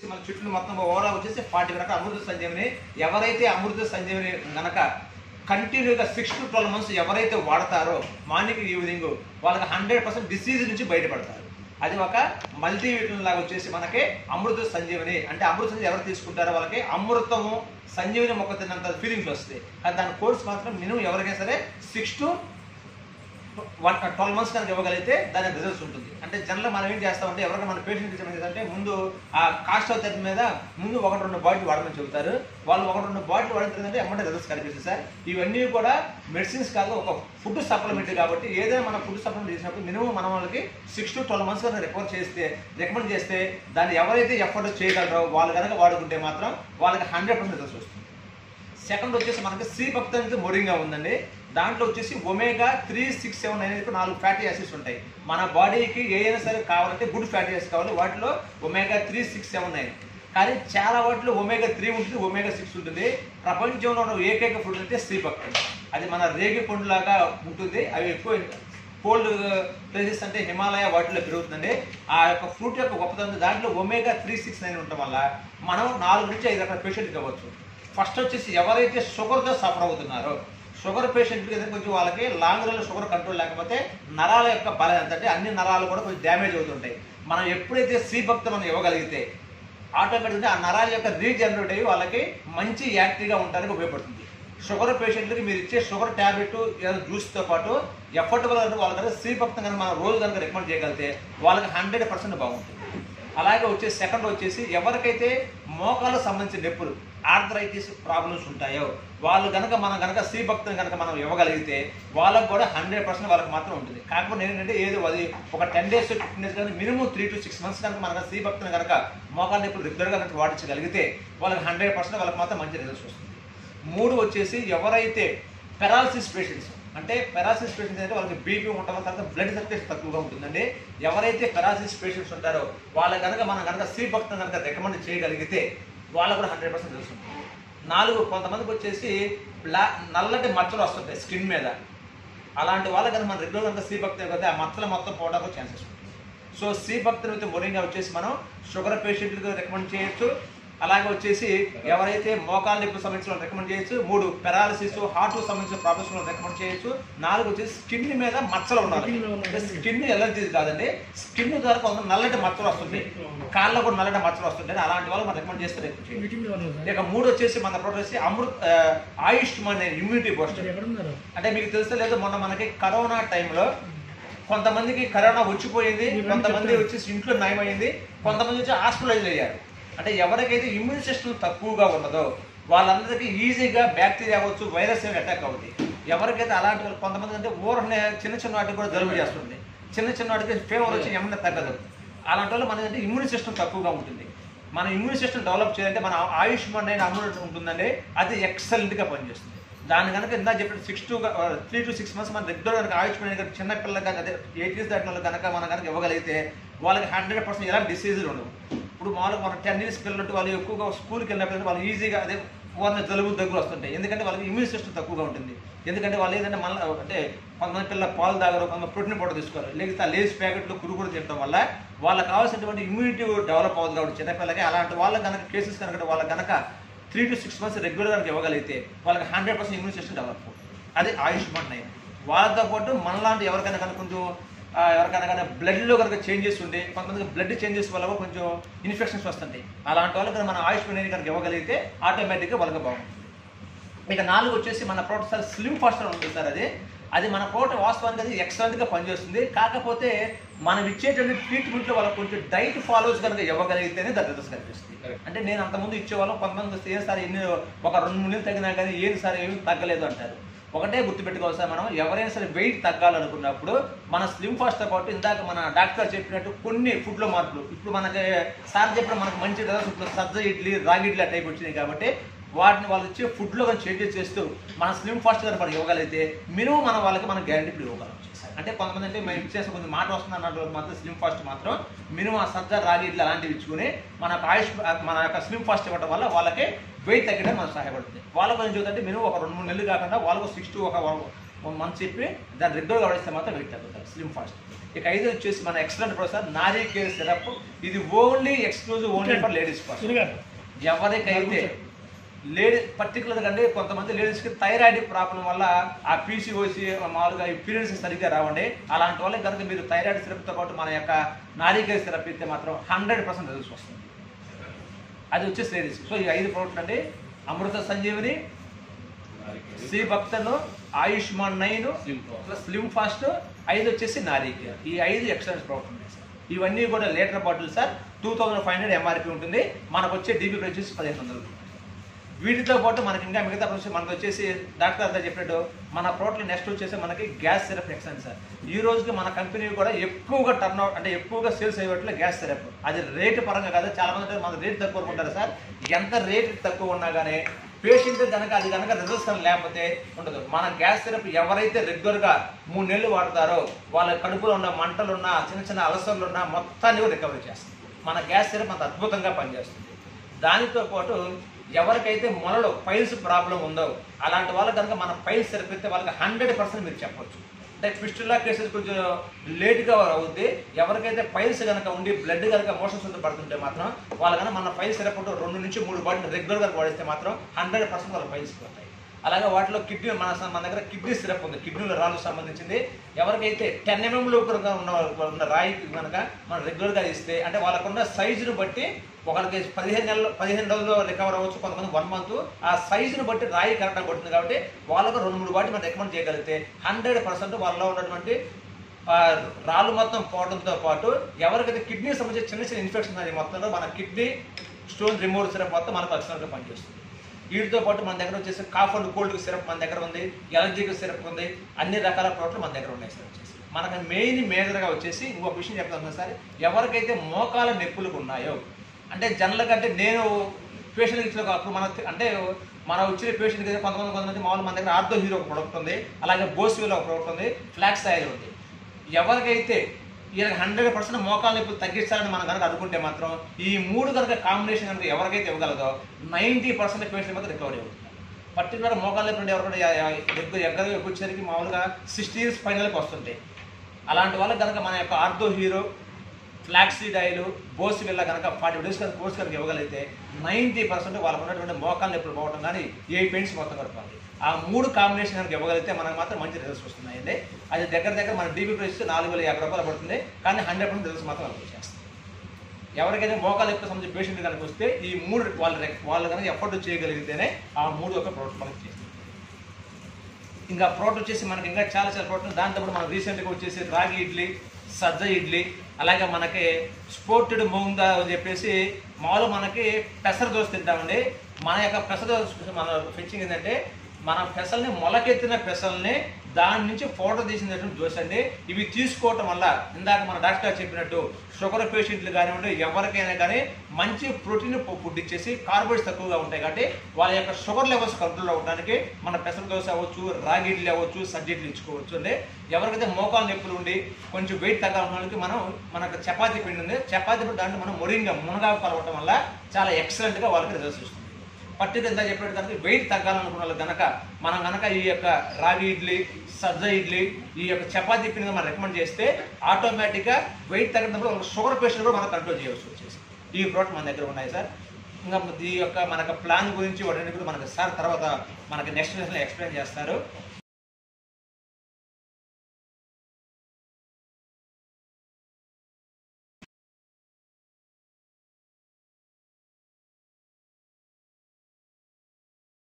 మన చుట్టూ మొత్తం ఓవరాల్ వచ్చేసి 40 రకాల అమృత సంజీవని ఎవరైతే అమృత సంజీవని గనక కంటిన్యూగా 6 to 12 months ఎవరైతే వాడతారో మార్నింగ్ ఈవినింగ్ వాళ్ళకి 100% డిసీజ్ నుంచి బయటపడతారు. అది ఒక మల్టీవిటమిన్ లాగా వచ్చేసి మనకి అమృత సంజీవని అంటే అమృత సంజీవని ఎవరు తీసుకుంటారో వాళ్ళకి అమృతము సంజీవని మొక్క తిన్నంత ఫీలింగ్స్ వస్తాయి. కానీ దాని కోర్స్ మాత్రం మినిమం ఎవరికైనా సరే 6 to 12 months కనుక ఇవ్వగలిగితే దాని రిజల్ట్స్ ఉంటుంది. అంటే జనరల్ మనం ఏం చేస్తామంటే ఎవరైనా మన పేషెంట్ ఏంటంటే ముందు ఆ కాస్ట్ ఆఫ్ థెరపీ మీద ముందు 1-2 బాటిల్ వాడమని చెబుతారు. వాళ్ళు 1-2 బాటిల్ వాడిన తర్వాత ఎమ్మంటే రిజల్ట్స్ కనిపిస్తుంది సార్. ఇవన్నీ కూడా మెడిసిన్స్ కాదు, ఒక ఫుడ్ సప్లిమెంట్ కాబట్టి ఏదైనా మనం ఫుడ్ సప్లిమెంట్ చేసినప్పుడు మినిమం మన వాళ్ళకి 6 to 12 months కనుక రికమెండ్ చేస్తే దాన్ని ఎవరైతే ఎఫర్ట్ చేయగలరో వాళ్ళు కనుక వాడుకుంటే మాత్రం వాళ్ళకి 100% రిజల్ట్స్ వస్తుంది. సెకండ్ వచ్చేసి మనకి సి భక్తి అనేది మొరింగా ఉందండి. దాంట్లో వచ్చేసి ఒమేగా 3, 6, 7 అనేది 4 ఫ్యాటీ యాసిడ్స్ ఉంటాయి. మన బాడీకి ఏదైనా సరే కావాలంటే గుడ్ ఫ్యాటీ యాసిడ్స్ కావాలి. వాటిలో ఒమేగా 3, 6, 7 ఉన్నాయి. కానీ చాలా వాటిలో ఒమేగా 3 ఉంటుంది, ఒమేగా 6 ఉంటుంది. ప్రపంచంలో ఉన్న ఏకైక ఫుడ్ అంటే సి భక్తి. అది మన రేగి పండు లాగా ఉంటుంది. అవి ఎక్కువ కోల్డ్ ప్లేసెస్ అంటే హిమాలయ వాటిలో పెరుగుతుందండి. ఆ యొక్క ఫ్రూట్ యొక్క గొప్పతనం దాంట్లో ఒమేగా 3, 6, 9 ఉండటం వల్ల మనం 4 నుంచి 5 రకాల పేషెంట్ కావచ్చు. ఫస్ట్ వచ్చేసి ఎవరైతే షుగర్తో సఫర్ అవుతున్నారో షుగర్ పేషెంట్కి కొంచెం వాళ్ళకి లాంగ్ రన్లో షుగర్ కంట్రోల్ లేకపోతే నరాల యొక్క బలం అంటే అన్ని నరాలు కూడా కొంచెం డ్యామేజ్ అవుతుంటాయి. మనం ఎప్పుడైతే సి భక్తి మనం ఇవ్వగలిగితే ఆటోమేటిక్గా ఆ నరాల యొక్క రీజనరేట్ అయ్యి వాళ్ళకి మంచి యాక్టివ్గా ఉండడానికి ఉపయోగపడుతుంది. షుగర్ పేషెంట్లకి మీరు ఇచ్చే షుగర్ ట్యాబ్లెట్ ఏదైనా జ్యూస్తో పాటు ఎఫర్టబుల్ అంటే వాళ్ళ కనుక సి భక్తి కనుక మనం రోజు కనుక రికమెండ్ చేయగలిగితే వాళ్ళకి 100% బాగుంటుంది. అలాగే వచ్చేసి సెకండ్ వచ్చేసి ఎవరికైతే మోకాలకు సంబంధించిన నొప్పులు ఆర్థరైటిస్ ప్రాబ్లమ్స్ ఉంటాయో వాళ్ళు కనుక మనం కనుక సి భక్తిని కనుక మనం ఇవ్వగలిగితే వాళ్ళకు కూడా 100% వాళ్ళకి మాత్రం ఉంటుంది. కాకపోతే ఏంటంటే ఏదో అది ఒక 10 days to 15 days కానీ మినిమం 3 to 6 months కనుక మన సి భక్తిని కనుక మోకాల నొప్పులు రెగ్యులర్గా కనుక వాడించగలిగితే వాళ్ళకి 100% వాళ్ళకి మాత్రం మంచి రిజల్ట్స్ వస్తుంది. 3 వచ్చేసి ఎవరైతే పెరాలసిస్ పేషెంట్స్ అంటే పెరాలసిస్ పేషెంట్స్ అంటే వాళ్ళకి బీపీ ఉండటం తర్వాత బ్లడ్ సర్క్యులేషన్ తక్కువగా ఉంటుందండి. ఎవరైతే పెరాలసిస్ పేషెంట్స్ ఉంటారో వాళ్ళ కనుక మనం కనుక సి భక్తిని కనుక రికమెండ్ చేయగలిగితే వాళ్ళకు కూడా 100% తెలుస్తుంది. 4 కొంతమందికి వచ్చేసి నల్లటి మచ్చలు వస్తుంటాయి స్కిన్ మీద. అలాంటి వాళ్ళకి కనుక మనం రెగ్యులర్ కనుక సి భక్తి అయితే ఆ మచ్చలు మొత్తం పోవడానికి ఛాన్సెస్ ఉంటుంది. సో సి భక్తిని అయితే మొరంగా వచ్చేసి మనం షుగర్ పేషెంట్లకు రికమెండ్ చేయొచ్చు. అలాగే వచ్చేసి ఎవరైతే మోకాల నొప్పి సమస్యలు రికమెండ్ చేయొచ్చు. 3 పెరాలసిస్ హార్ట్ సంబంధించిన ప్రాబ్లమ్స్ రికమెండ్ చేయొచ్చు. 4 వచ్చేసి స్కిన్ మీద మచ్చలు ఉండాలి. స్కిన్ ఎలర్జీ కాదండి, స్కిన్ ద్వారా కొంత నల్లటి మచ్చలు వస్తుంది, కాళ్ళలో కూడా నల్లటి మచ్చలు వస్తుంటాయి. అలాంటి వాళ్ళు మనం రికమెండ్ చేస్తే రికమెండ్ చేయాలి. ఇక 3 వచ్చేసి మన ప్రోడక్ట్ ఆయుష్మాన్ ఇమ్యూనిటీ బూస్టర్. అంటే మీకు తెలుసో లేదో మొన్న మనకి కరోనా టైంలో కొంతమందికి కరోనా వచ్చిపోయింది, కొంతమంది వచ్చేసి ఇంట్లో నయమైంది, కొంతమంది వచ్చి హాస్పిటలైజ్ అయ్యారు. అంటే ఎవరికైతే ఇమ్యూన్ సిస్టమ్ తక్కువగా ఉన్నదో వాళ్ళందరికీ ఈజీగా బ్యాక్టీరియా అవ్వచ్చు, వైరస్ అటాక్ అవుతుంది. ఎవరికైతే అలాంటి వాళ్ళు కొంతమంది అంటే ఊరనే చిన్న వాటికి కూడా జలుబు చేస్తుంది, చిన్న వాటికి ఫీవర్ వచ్చి ఏమన్నా తగ్గదు. అలాంటి వాళ్ళు మనకంటే ఇమ్యూన్ సిస్టమ్ తక్కువగా ఉంటుంది. మన ఇమ్యూన్ సిస్టమ్ డెవలప్ చేయాలంటే మన ఆయుష్మాన్ అయిన అమృత ఉంటుందండి, అది ఎక్సలెంట్గా పనిచేస్తుంది. దాని కనుక ఇందా చెప్పిన 3 to 6 months మన రెగ్యులర్ కనుక ఆయుష్మాన్ కనుక చిన్న పిల్లలు కానీ అదే 8 years దాటిన వాళ్ళు కనుక మనం కనుక ఇవ్వగలిగితే వాళ్ళకి 100% ఎలాంటి డిసీజులు ఉండవు. ఇప్పుడు మామూలుగా మన 10 years పిల్లలు వాళ్ళు ఎక్కువగా స్కూల్కి వెళ్ళినప్పుడు వాళ్ళు ఈజీగా అదే వాళ్ళ జలుబు దగ్గర వస్తుంటాయి. ఎందుకంటే వాళ్ళకి ఇమ్యూన్ సిస్టమ్ తక్కువగా ఉంటుంది. ఎందుకంటే వాళ్ళు ఏదంటే మళ్ళీ అంటే కొంతమంది పిల్లలు పాలు తాగరు, కొంతమంది ప్రోటీన్ పౌడర్ తీసుకోవాలి, లేకపోతే లేస్ ప్యాకెట్లు కురుకురు తినడం వల్ల వాళ్ళకి కావాల్సినటువంటి ఇమ్యూనిటీ డెవలప్ అవుతుంది. కాబట్టి చిన్నపిల్లలకి అలాంటి వాళ్ళ కనుక కేసెస్ కనుక వాళ్ళ కనుక 3 to 6 months రెగ్యులర్ కనుక ఇవ్వగలిగితే వాళ్ళకి 100% ఇమ్యూన్ సిస్టమ్ డెవలప్ అవుతుంది. అది ఆయుష్మాన్ నయం. వాళ్ళతో పాటు మనలాంటి ఎవరికైనా కనుక కొంచెం ఎవరికైనా కానీ బ్లడ్లో కనుక చేంజెస్ ఉండి కొంతమందికి బ్లడ్ చేంజెస్ వల్ల కొంచెం ఇన్ఫెక్షన్స్ వస్తుంటాయి. అలాంటి వాళ్ళకి మన ఆయుష్మాన్ కనుక ఇవ్వగలిగితే ఆటోమేటిక్గా వాళ్ళకి బాగుంటుంది. ఇక 4 వచ్చేసి మన ప్రోడక్ట్ సార్ స్లిమ్ ఫాస్టర్ ఉంటుంది సార్. అది మన ప్రోడక్ట్ వాస్తవానికి అది ఎక్సలెంట్గా పనిచేస్తుంది. కాకపోతే మనం ఇచ్చేటువంటి ట్రీట్మెంట్లో వాళ్ళకి కొంచెం డైట్ ఫాలోస్ కనుక ఇవ్వగలిగితేనే దాని రిజల్ట్స్ కనిపిస్తుంది. అంటే నేను అంతకుముందు ఇచ్చేవాళ్ళం కొంతమంది వస్తే ఏం సార్ ఒక 2-3 నెలలు తగ్గినా కానీ ఏం సార్ ఏమి తగ్గలేదు అంటారు. ఒకటే గుర్తుపెట్టుకోవాలి సార్, మనం ఎవరైనా సరే వెయిట్ తగ్గాలనుకున్నప్పుడు మన స్లిమ్ ఫాస్ట్తో పాటు ఇందాక మన డాక్టర్ చెప్పినట్టు కొన్ని ఫుడ్లో మార్పులు ఇప్పుడు మనకి సార్ చెప్పిన మనకు మంచి రిజల్ట్స్ ఇప్పుడు సజ్జ ఇడ్లీ రాగి ఇడ్లీ టైప్ వచ్చినాయి. కాబట్టి వాటిని వాళ్ళు ఇచ్చే ఫుడ్లో కానీ చేంజెస్ చేస్తూ మన స్లిమ్ ఫాస్ట్ కనుక మనం ఇవ్వగలిగితే మినిమం మన వాళ్ళకి మనం గ్యారంటీ ఇప్పుడు ఇవ్వగలం. అంటే కొంతమంది అంటే మేము ఇచ్చేసి కొంచెం మాట వస్తుంది అన్నట్టు మాత్రం స్లిమ్ ఫాస్ట్ మాత్రం మినిమం ఆ సజ్జ రాగి ఇడ్లీ అలాంటివి ఇచ్చుకుని మన యొక్క స్లిమ్ ఫాస్ట్ ఇవ్వడం వల్ల వాళ్ళకి వెయిట్ తగ్గడం మనకు సహాయపడుతుంది. వాళ్ళకు కొంచెం చూద్దంటే మినిమం ఒక 2-3 నెలలు కాకుండా వాళ్ళకు 6 to మనం చెప్పి దాన్ని రెగ్యులర్గా వాడిస్తే మాత్రం వెయిట్ తగ్గుతారు స్లిమ్ ఫాస్ట్. ఇక 5 వచ్చేసి మన ఎక్సలెంట్ ప్రోడక్ట్ సార్ నారీ కేర్ సిరప్. ఇది exclusive only for ladies first. ఎవరికైతే పర్టికులర్గా అంటే కొంతమంది లేడీస్కి థైరాయిడ్ ప్రాబ్లం వల్ల ఆ పీసీఓసి మామూలుగా ఈ పీరియడ్స్ సరిగ్గా రావండి. అలాంటి వాళ్ళకి కనుక మీరు థైరాయిడ్ సిరప్తో పాటు మన యొక్క నారీ కేర్ సిరప్ ఇస్తే మాత్రం 100% రిజల్ట్స్ వస్తుంది. అది వచ్చేసి లేడీస్. సో ఈ 5 ప్రోడక్ట్ అండి, అమృత సంజీవిని, శ్రీ భక్తను, ఆయుష్మాన్ 9 ప్లస్ స్లిమ్ ఫాస్ట్, 5 వచ్చేసి నారీ కేర్. ఈ 5 ఎక్సలెంట్ ప్రోడక్ట్ ఉన్నాయి సార్. ఇవన్నీ కూడా లీటర్ బాటిల్ సార్ 2500 ఎంఆర్పి ఉంటుంది. మనకు వచ్చే డీబీ ప్రైస్ వచ్చేసి 1500. వీటితో పాటు మనకి ఇంకా మిగతా మనకు వచ్చేసి డాక్టర్ అంతా చెప్పినట్టు మన ప్రోడక్ట్ నెక్స్ట్ వచ్చేసి మనకి గ్యాస్ సిరప్ ఎక్సలెంట్ సార్. ఈ రోజుకి మన కంపెనీ కూడా ఎక్కువగా టర్న్ అవుట్ అంటే ఎక్కువగా సేల్స్ అయ్యేట్లో గ్యాస్ సిరప్. అది రేటు పరంగా కాదు, చాలా మంది మన రేటు తక్కువ అనుకుంటారు సార్. ఎంత రేటు తక్కువ ఉన్నా కానీ పేషెంట్ కనుక అది కనుక రిజల్ట్స్ లేకపోతే ఉండదు. మన గ్యాస్ సిరప్ ఎవరైతే రెగ్యులర్గా 3 నెలలు వాడతారో వాళ్ళ కడుపులో ఉన్న మంటలున్నా చిన్న అలసర్లు ఉన్నా మొత్తాన్ని రికవరీ చేస్తుంది. మన గ్యాస్ సిరప్ అంత అద్భుతంగా పనిచేస్తుంది. దానితో పాటు ఎవరికైతే మొలలో పైల్స్ ప్రాబ్లం ఉందో అలాంటి వాళ్ళకి కనుక మన పైల్స్ సిరప్ ఇస్తే వాళ్ళకి 100% మీరు చెప్పొచ్చు. అంటే ఫిస్టులా కేసెస్ కొంచెం లేట్గా అవుద్ది. ఎవరికైతే పైల్స్ కనుక ఉండి బ్లడ్ కనుక మోషన్స్ పడుతుంటే మాత్రం వాళ్ళ కనుక మన పైల్స్ సిరప్ 2 నుంచి 3 బాటిల్ రెగ్యులర్గా వాడిస్తే మాత్రం 100% వాళ్ళ పైల్స్ పోతాయి. అలాగే వాటిలో కిడ్నీ మన దగ్గర కిడ్నీ సిరప్ ఉంది, కిడ్నీలో రాళ్ళకు సంబంధించింది. ఎవరికైతే 10 mm లోపల ఉన్న రాయి కనుక మనం రెగ్యులర్గా ఇస్తే అంటే వాళ్ళకున్న సైజును బట్టి ఒకరికి 15 రోజుల్లో రికవర్ అవ్వచ్చు, కొంతమంది 1 month. ఆ సైజును బట్టి రాయి కరెక్ట్గా పడుతుంది కాబట్టి వాళ్ళకు 2-3 బాటిల్ మనం రికమెండ్ చేయగలిగితే 100% వాళ్ళలో ఉన్నటువంటి రాళ్ళు మొత్తం పోవడంతో పాటు ఎవరికైతే కిడ్నీ సంబంధించిన చిన్న ఇన్ఫెక్షన్ అది మొత్తంలో మన కిడ్నీ స్టోన్ రిమూవల్ సిరప్ మొత్తం మనకు అక్షరంగా పనిచేస్తుంది. వీటితో పాటు మన దగ్గర వచ్చేసి కాఫ్ అండ్ కోల్డ్ సిరప్ మన దగ్గర ఉంది, ఎలర్జీకి సిరప్ ఉంది, అన్ని రకాల ప్రోడక్ట్లు మన దగ్గర ఉన్నాయి సార్. వచ్చేసి మనకు మేజర్గా వచ్చేసి ఇంకొక విషయం చెప్తాను సార్. ఎవరికైతే మోకాల నొప్పులు ఉన్నాయో అంటే జనరల్గా అంటే నేను పేషెంట్ ఇచ్చిన అప్పుడు మన వచ్చిన పేషెంట్ కొంతమంది మామూలు మన దగ్గర ఆర్థో హీరో ఒక ప్రోడక్ట్ ఉంది, అలాగే బోస్వెల్ ఒక ప్రోడక్ట్ ఉంది, ఫ్లాక్స్ ఆయిల్ ఉంది. ఎవరికైతే వీళ్ళకి 100% మోకాలు నొప్పులు తగ్గించాలని మనం కనుక అనుకుంటే మాత్రం ఈ 3 కనుక కాంబినేషన్ కనుక ఎవరికైతే ఇవ్వగలదో 90% పేషెంట్ మాత్రం రికవరీ అవుతుంది. పర్టికులర్ మోకాలు నొప్పి ఎవరికైనా ఎగ్గరగా వచ్చేసరికి మామూలుగా 60 years ఫైనల్కి వస్తుంటాయి. అలాంటి వాళ్ళకి కనుక మన యొక్క ఆర్థో హీరో, ఫ్లాక్సీడ్ ఆయిల్, బోస్వెల్ కనుక 40 days కనుక కోర్స్ కనుక ఇవ్వగలిగితే 90% వాళ్ళకు ఉన్నటువంటి మోకాలు నొప్పులు పోవడం కానీ ఏ పెయిన్స్ మొత్తం గడపాలి. ఆ 3 కాంబినేషన్ కనుక ఇవ్వగలిగితే మనకు మాత్రం మంచి రిజల్ట్స్ వస్తున్నాయండి. అది దగ్గర మన డీబీ ప్రైస్ 4050 రూపాయలు పడుతుంది, కానీ 100% రిజల్ట్స్ మాత్రం మనకు వచ్చేస్తాయి. ఎవరికైతే మోకాలు ఎక్కువ సంబంధించిన పేషెంట్ కనుక వస్తే ఈ 3 వాళ్ళు కనుక ఎఫర్ట్ చేయగలిగితేనే ఆ 3 ఒక ప్రోడక్ట్ మనకి చేస్తుంది. ఇంకా ప్రోడక్ట్ వచ్చేసి మనకి ఇంకా చాలా ప్రోడక్ట్. దాంతో కూడా మనం రీసెంట్గా వచ్చేసి రాగి ఇడ్లీ, సజ్జ ఇడ్లీ, అలాగే మనకి స్పోర్టెడ్ మూంగ్ అని చెప్పేసి మామూలు మనకి పెసర దోశ తింటామండి. మన యొక్క పెసర దోశ మన ఫిచ్చింగ్ ఏంటంటే మన పెసల్ని మొలకెత్తిన పెసల్ని దాని నుంచి ఫోటో తీసినటువంటి దోశ అండి. ఇవి తీసుకోవటం వల్ల ఇందాక మన డాక్టర్ చెప్పినట్టు షుగర్ పేషెంట్లు కానివ్వండి ఎవరికైనా కానీ మంచి ప్రోటీన్ ఫుడ్ ఇచ్చేసి కార్బోహైడ్రేట్స్ తక్కువగా ఉంటాయి కాబట్టి వాళ్ళ యొక్క షుగర్ లెవెల్స్ కంట్రోల్ అవ్వడానికి మన పెసర దోశ అవ్వచ్చు, రాగి ఇడ్లీ అవ్వచ్చు, సజ్జ ఇడ్లీ ఇచ్చుకోవచ్చు అండి. ఎవరికైతే మోకాలు నొప్పులు ఉండి కొంచెం వెయిట్ తగ్గాలన్న వాళ్ళకి మనకు చపాతీ పిండి ఉంది, చపాతీ పిండి దాంట్లో మనం మునగాకు కలవటం వల్ల చాలా ఎక్సలెంట్గా వాళ్ళకి రిజల్ట్స్ వస్తుంది. పట్టిక ఎంత చెప్పేది కనుక వెయిట్ తగ్గాలనుకున్న వాళ్ళు కనుక మనం కనుక ఈ యొక్క రాగి ఇడ్లీ, సజ్జ ఇడ్లీ, ఈ యొక్క చపాతీ పిండి మనం రికమెండ్ చేస్తే ఆటోమేటిక్గా వెయిట్ తగ్గినప్పుడు షుగర్ పేషెంట్ కూడా మనం కంట్రోల్ చేయవచ్చు వచ్చేసి. ఈ ప్రోడక్ట్ మన దగ్గర ఉన్నాయి సార్. ఇంకా ఈ యొక్క మనకు ప్లాన్ గురించి వాటి కూడా మనకు సార్ తర్వాత మనకి నెక్స్ట్ ఎక్స్ప్లెయిన్ చేస్తారు.